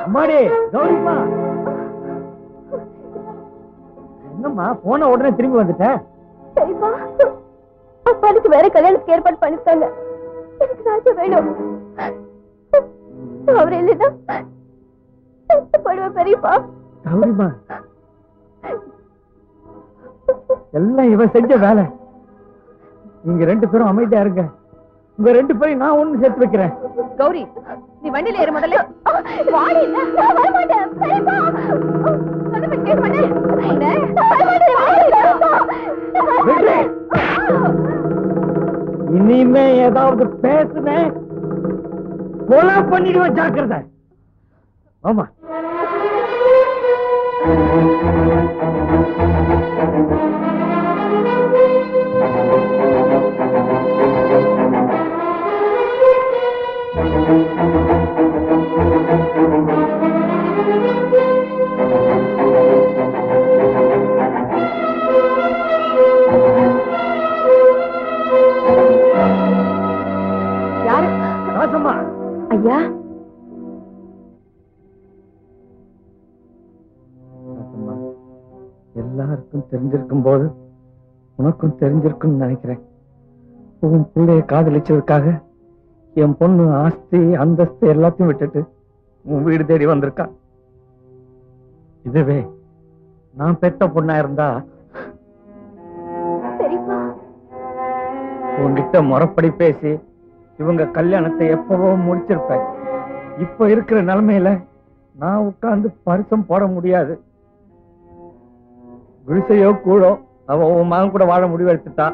அம்மாடி கௌரிமா, என்னம்மா போன உடனே திரும்பி வந்துட்டேன்? சரிப்பா, அப்பாவுக்கு வேற கல்யாணத்துக்கு ஏற்பாடு பண்ணிட்டாங்க. எனக்கு ராஜா வேணும். அவர் இல்லைன்னா போடுவேன் பெரியப்பா. கௌரிமா, எல்லாம் இவன் செஞ்ச வேலை. நீங்க 2 பேரும் அமைதியா இருங்க. உங்க 2 பேரும் நான் ஒண்ணு சேர்த்து வைக்கிறேன். கௌரி, நீ வண்டியில ஏறு முதல்ல. வாடி, நான் வர மாட்டேன். பெரியப்பா, சொன்ன பேச்சு கேட்க மாட்டேன். இனிமே ஏதாவது பேசுனேன் கொலை பண்ணிடுவேன், ஜாக்கிரதை. ஆமா, யாரு? ராசம்மா. ஐயா, ராசம்மா, எல்லாருக்கும் தெரிஞ்சிருக்கும் போது உனக்கும் தெரிஞ்சிருக்குன்னு நினைக்கிறேன். உன் பிள்ளைய காதலிச்சதுக்காக என் பொண்ணு ஆஸ்தி அந்தஸ்து எல்லாத்தையும் விட்டுட்டு உன் வீடு தேடி வந்திருக்கா. இதுவே நான் பெத்த பொண்ணா இருந்தா உன்கிட்ட முறைப்படி பேசி இவங்க கல்யாணத்தை எப்பவோ முடிச்சிருப்பேன். இப்ப இருக்கிற நிலைமையில நான் உட்கார்ந்து பரிசம் போட முடியாது. குடிசையோ கூடோ அவ உன் மகன் கூட வாழ முடிவு எடுத்துட்டா.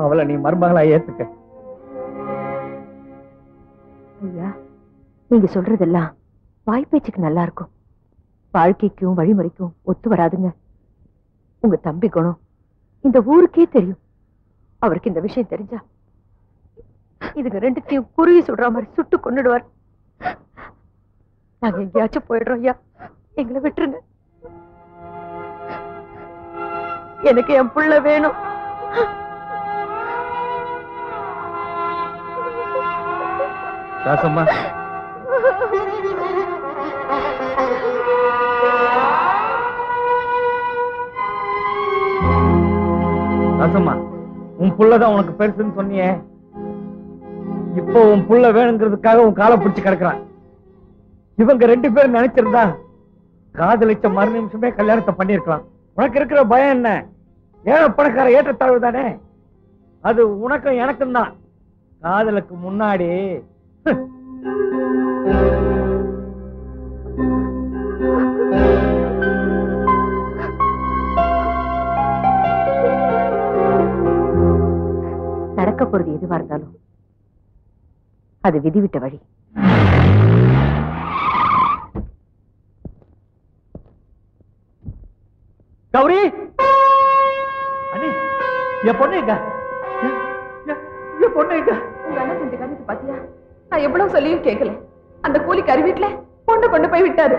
அவளை நீ மருமகளா ஏத்துக்க. ஐயா, நீங்க சொல்றதெல்லாம் வாய்ப்பேச்சுக்கு நல்லா இருக்கும். வாழ்க்கைக்கும் வழிமுறைக்கும் ஒத்து வராதுங்க. உங்க தம்பி குணம் இந்த ஊருக்கே தெரியும். அவருக்கு இந்த விஷயம் தெரிஞ்சா இதுங்க 2த்தையும் குருவி சுடுற மாதிரி சுட்டு கொன்னுடுவார். நாங்க எங்கேயாச்சும் போயிடுறோம் ஐயா, எங்களை விட்டுருங்க. எனக்கு என் புள்ள வேணும். ராசம்மா, ராசம்மா, உன் புள்ளதான் உனக்கு பெருசுன்னு சொன்னியே. இப்போ உன் புள்ள வேணுங்கிறதுக்காக உன் காலை பிடிச்சு கிடக்குறான். இவங்க 2 பேரும் நினைச்சிருந்தா காதலிச்ச மறு நிமிஷமே கல்யாணத்தை பண்ணிருக்கலாம். உனக்கு இருக்கிற பயம் என்ன? ஏழை பணக்கார ஏற்றத்தாழ்வு தானே. அது உனக்கும் எனக்கும் தான். காதலுக்கு முன்னாடி நடக்க போறது எதுவா இருந்தாலும் அது விதிவிட்ட வழி. கௌரி, அண்ணி, என் பொண்ணு எங்க? என் பொண்ணு எங்க? உங்க அண்ணன் செஞ்ச காரியத்தை பாத்தியா? நான் எவ்வளவு சொல்லியும் கேட்கல. அந்த கூலிக்காரி வீட்டுல பொண்ணு கொண்டு போய் விட்டாரு.